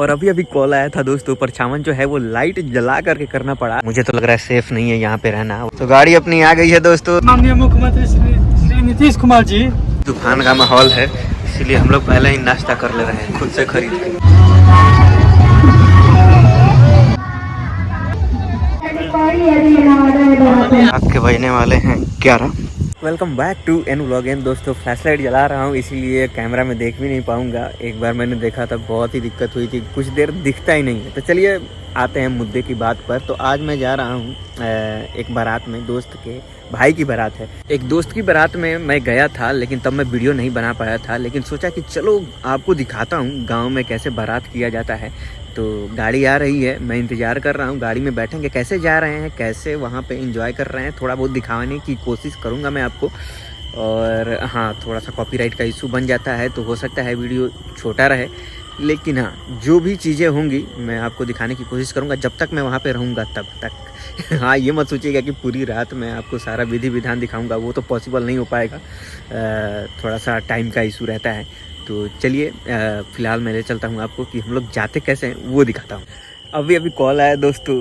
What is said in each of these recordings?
और अभी अभी कॉल आया था दोस्तों, परछावन जो है वो लाइट जला करके करना पड़ा। मुझे तो लग रहा है सेफ नहीं है यहाँ पे रहना। तो गाड़ी अपनी आ गई है दोस्तों। माननीय मुख्यमंत्री श्री नीतीश कुमार जी। तूफान का माहौल है, इसीलिए हम लोग पहले ही नाश्ता कर ले रहे हैं खुद से खरीद के। आपके बजने वाले हैं 11। Welcome back to an vlog. दोस्तों फ्लैश लाइट जला रहा हूँ, इसीलिए कैमरा में देख भी नहीं पाऊंगा। एक बार मैंने देखा था, बहुत ही दिक्कत हुई थी, कुछ देर दिखता ही नहीं है। तो चलिए आते हैं मुद्दे की बात पर। तो आज मैं जा रहा हूँ एक बारात में, दोस्त के भाई की बारात है। एक दोस्त की बारात में मैं गया था, लेकिन तब मैं वीडियो नहीं बना पाया था। लेकिन सोचा कि चलो आपको दिखाता हूँ गाँव में कैसे बारात किया जाता है। तो गाड़ी आ रही है, मैं इंतज़ार कर रहा हूँ। गाड़ी में बैठेंगे, कैसे जा रहे हैं, कैसे वहाँ पे एंजॉय कर रहे हैं, थोड़ा बहुत दिखाने की कोशिश करूँगा मैं आपको। और हाँ, थोड़ा सा कॉपीराइट का इशू बन जाता है तो हो सकता है वीडियो छोटा रहे, लेकिन हाँ जो भी चीज़ें होंगी मैं आपको दिखाने की कोशिश करूँगा जब तक मैं वहाँ पे रहूँगा तब तक। हाँ, ये मत सोचिएगा कि पूरी रात मैं आपको सारा विधि विधान दिखाऊँगा, वो तो पॉसिबल नहीं हो पाएगा। थोड़ा सा टाइम का इशू रहता है। तो चलिए फ़िलहाल मैं ले चलता हूँ आपको कि हम लोग जाते कैसे हैं वो दिखाता हूँ। अभी अभी कॉल आया दोस्तों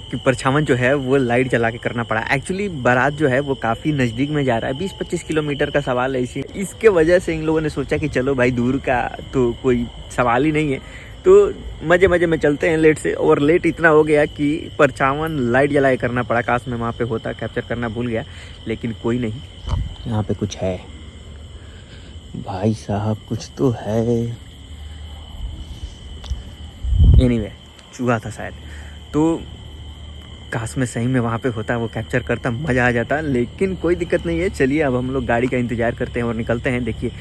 कि परछावन जो है वो लाइट जला के करना पड़ा। एक्चुअली बारात जो है वो काफ़ी नज़दीक में जा रहा है, 20-25 किलोमीटर का सवाल है। इसके वजह से इन लोगों ने सोचा कि चलो भाई, दूर का तो कोई सवाल ही नहीं है, तो मज़े मज़े में चलते हैं लेट से। और लेट इतना हो गया कि परछावन लाइट जला के करना पड़ा। काश मैं वहाँ पर होता, कैप्चर करना भूल गया, लेकिन कोई नहीं। यहाँ पर कुछ है भाई साहब, कुछ तो है। एनीवे, चूहा था शायद। तो काश में सही में वहाँ पे होता, वो कैप्चर करता, मज़ा आ जाता। लेकिन कोई दिक्कत नहीं है। चलिए अब हम लोग गाड़ी का इंतज़ार करते हैं और निकलते हैं। देखिए,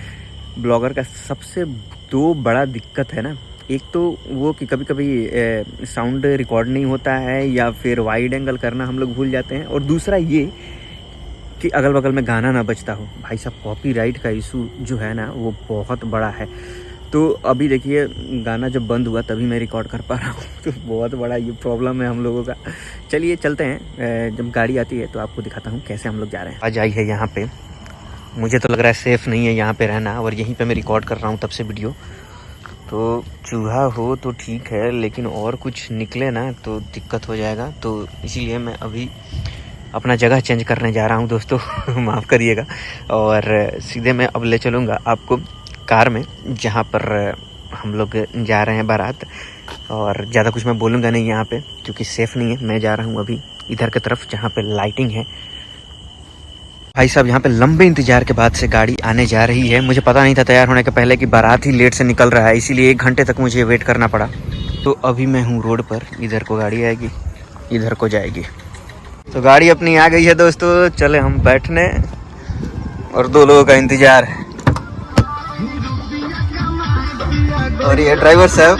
ब्लॉगर का सबसे दो बड़ा दिक्कत है ना, एक तो वो कि कभी कभी साउंड रिकॉर्ड नहीं होता है, या फिर वाइड एंगल करना हम लोग भूल जाते हैं। और दूसरा ये कि अगल बगल में गाना ना बजता हो। भाई साहब, कॉपीराइट का इशू जो है ना वो बहुत बड़ा है। तो अभी देखिए, गाना जब बंद हुआ तभी मैं रिकॉर्ड कर पा रहा हूँ। तो बहुत बड़ा ये प्रॉब्लम है हम लोगों का। चलिए चलते हैं, जब गाड़ी आती है तो आपको दिखाता हूँ कैसे हम लोग जा रहे हैं। आज आई है यहाँ पे, मुझे तो लग रहा है सेफ़ नहीं है यहाँ पे रहना, और यहीं पे मैं रिकॉर्ड कर रहा हूँ तब से वीडियो। तो चूहा हो तो ठीक है, लेकिन और कुछ निकले ना तो दिक्कत हो जाएगा। तो इसीलिए मैं अभी अपना जगह चेंज करने जा रहा हूँ दोस्तों। माफ़ करिएगा। और सीधे मैं अब ले चलूँगा आपको कार में, जहाँ पर हम लोग जा रहे हैं बारात। और ज़्यादा कुछ मैं बोलूँगा नहीं यहाँ पे, क्योंकि सेफ़ नहीं है। मैं जा रहा हूँ अभी इधर की तरफ जहाँ पे लाइटिंग है। भाई साहब, यहाँ पे लंबे इंतज़ार के बाद से गाड़ी आने जा रही है। मुझे पता नहीं था तैयार होने के पहले कि बारात ही लेट से निकल रहा है, इसीलिए 1 घंटे तक मुझे वेट करना पड़ा। तो अभी मैं हूँ रोड पर, इधर को गाड़ी आएगी, इधर को जाएगी। तो गाड़ी अपनी आ गई है दोस्तों, चले हम बैठने, और 2 लोगों का इंतज़ार है। और ये ड्राइवर साहब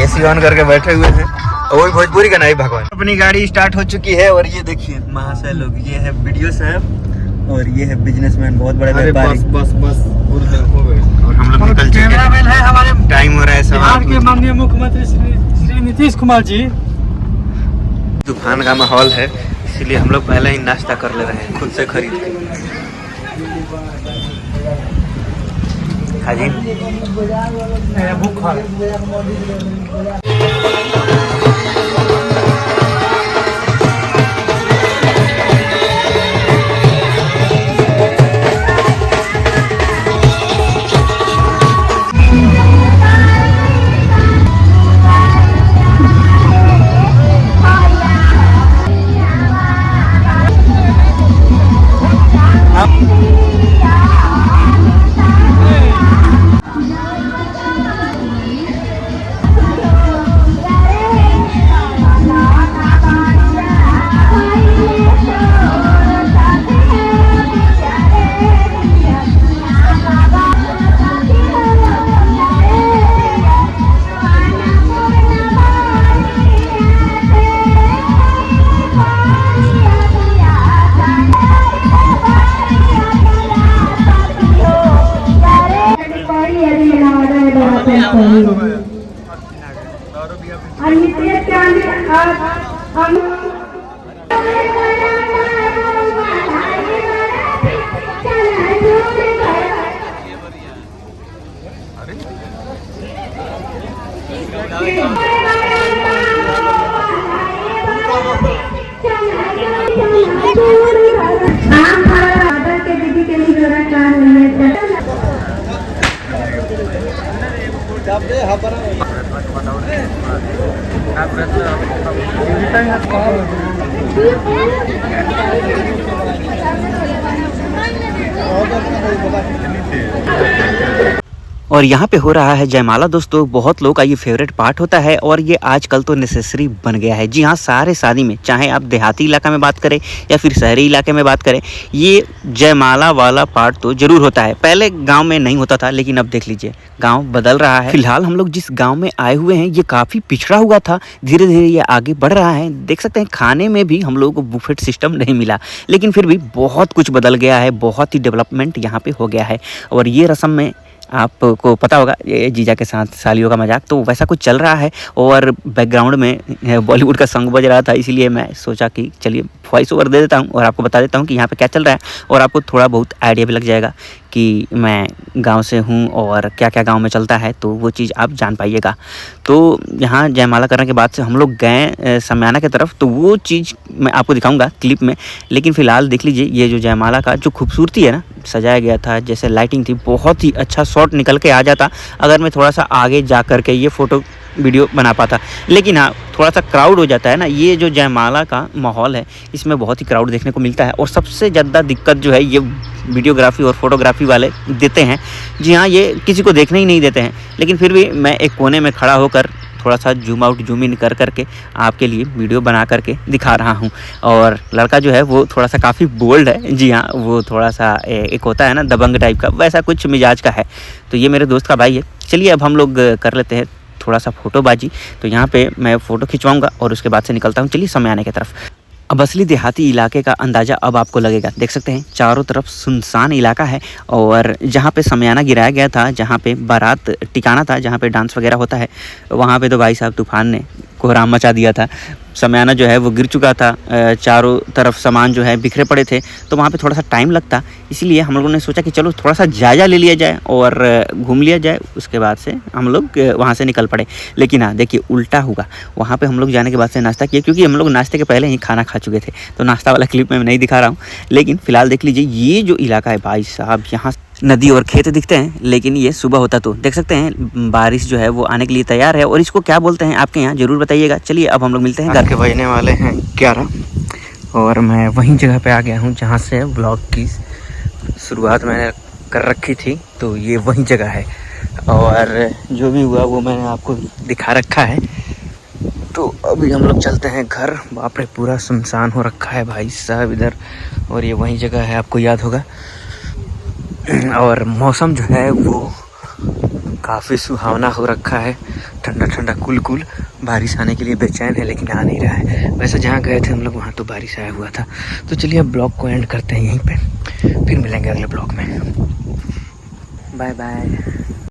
एसी ऑन करके बैठे हुए हैं। और भोजपुरी का नहीं, भगवान। अपनी गाड़ी स्टार्ट हो चुकी है। और ये देखिए महाशय लोग, ये है वीडियो साहब, और ये है बिजनेसमैन, बहुत बड़े व्यापारी। बस और हम लोग निकल चुके हैं, हमारे टाइम हो रहा है। बिहार के माननीय मुख्यमंत्री श्री नीतीश कुमार जी। तूफान का माहौल है, इसीलिए हम लोग पहले ही नाश्ता कर ले रहे हैं खुद से खरीद के। हाँ जी, भूखा और यहाँ पे हो रहा है जयमाला दोस्तों। बहुत लोग का ये फेवरेट पार्ट होता है और ये आजकल तो नेसेसरी बन गया है। जी हाँ, सारे शादी में, चाहे आप देहाती इलाका में बात करें या फिर शहरी इलाके में बात करें, ये जयमाला वाला पार्ट तो ज़रूर होता है। पहले गांव में नहीं होता था, लेकिन अब देख लीजिए गांव बदल रहा है। फिलहाल हम लोग जिस गांव में आए हुए हैं ये काफ़ी पिछड़ा हुआ था, धीरे धीरे ये आगे बढ़ रहा है। देख सकते हैं खाने में भी हम लोगों को बुफेट सिस्टम नहीं मिला, लेकिन फिर भी बहुत कुछ बदल गया है, बहुत ही डेवलपमेंट यहाँ पे हो गया है। और ये रस्म में आपको पता होगा, ये जीजा के साथ सालियों का मजाक, तो वैसा कुछ चल रहा है। और बैकग्राउंड में बॉलीवुड का सॉन्ग बज रहा था, इसीलिए मैं सोचा कि चलिए वॉइस ओवर दे देता हूँ और आपको बता देता हूँ कि यहाँ पे क्या चल रहा है, और आपको थोड़ा बहुत आइडिया भी लग जाएगा कि मैं गांव से हूँ और क्या क्या गांव में चलता है, तो वो चीज़ आप जान पाइएगा। तो यहाँ जयमाला करने के बाद से हम लोग गए समयाना की तरफ, तो वो चीज़ मैं आपको दिखाऊंगा क्लिप में। लेकिन फ़िलहाल देख लीजिए ये जो जयमाला का जो खूबसूरती है ना, सजाया गया था, जैसे लाइटिंग थी, बहुत ही अच्छा शॉट निकल के आ जाता अगर मैं थोड़ा सा आगे जा कर के ये फ़ोटो वीडियो बना पाता। लेकिन हाँ, थोड़ा सा क्राउड हो जाता है ना, ये जो जयमाला का माहौल है इसमें बहुत ही क्राउड देखने को मिलता है। और सबसे ज़्यादा दिक्कत जो है ये वीडियोग्राफी और फोटोग्राफी वाले देते हैं। जी हाँ, ये किसी को देखने ही नहीं देते हैं, लेकिन फिर भी मैं एक कोने में खड़ा होकर थोड़ा सा जूम आउट जूम इन कर करके आपके लिए वीडियो बना करके दिखा रहा हूँ। और लड़का जो है वो थोड़ा सा काफ़ी बोल्ड है। जी हाँ, वो थोड़ा सा एक होता है ना दबंग टाइप का, वैसा कुछ मिजाज का है। तो ये मेरे दोस्त का भाई है। चलिए अब हम लोग कर लेते हैं थोड़ा सा फ़ोटोबाजी। तो यहाँ पे मैं फ़ोटो खिंचवाऊँगा और उसके बाद से निकलता हूँ। चलिए समयाने की तरफ। अब असली देहाती इलाके का अंदाज़ा अब आपको लगेगा। देख सकते हैं चारों तरफ सुनसान इलाका है, और जहाँ पे समयाना गिराया गया था, जहाँ पे बारात टिकाना था, जहाँ पे डांस वगैरह होता है, वहाँ पे तो भाई साहब तूफान ने कोहराम मचा दिया था। समयाना जो है वो गिर चुका था, चारों तरफ सामान जो है बिखरे पड़े थे, तो वहाँ पे थोड़ा सा टाइम लगता। इसीलिए हम लोगों ने सोचा कि चलो थोड़ा सा जायज़ा ले लिया जाए और घूम लिया जाए, उसके बाद से हम लोग वहाँ से निकल पड़े। लेकिन हाँ देखिए उल्टा हुआ। वहाँ पे हम लोग जाने के बाद से नाश्ता किया, क्योंकि हम लोग नाश्ते के पहले ही खाना खा चुके थे, तो नाश्ता वाला क्लिप में मैं नहीं दिखा रहा हूँ। लेकिन फ़िलहाल देख लीजिए ये जो इलाका है भाई साहब, यहाँ नदी और खेत दिखते हैं, लेकिन ये सुबह होता तो देख सकते हैं बारिश जो है वो आने के लिए तैयार है। और इसको क्या बोलते हैं आपके यहाँ ज़रूर बताइएगा। चलिए अब हम लोग मिलते हैं। घर के बजने वाले हैं 11 और मैं वहीं जगह पे आ गया हूँ जहाँ से ब्लॉग की शुरुआत मैंने कर रखी थी। तो ये वही जगह है और जो भी हुआ वो मैंने आपको दिखा रखा है। तो अभी हम लोग चलते हैं घर। बाप रे, पूरा सुनसान हो रखा है भाई साहब इधर, और ये वही जगह है, आपको याद होगा। और मौसम जो है वो काफ़ी सुहावना हो रखा है, ठंडा ठंडा कुल कुल। बारिश आने के लिए बेचैन है, लेकिन आ नहीं रहा है। वैसे जहाँ गए थे हम लोग वहाँ तो बारिश आया हुआ था। तो चलिए अब ब्लॉग को एंड करते हैं यहीं पे, फिर मिलेंगे अगले ब्लॉग में। Bye bye.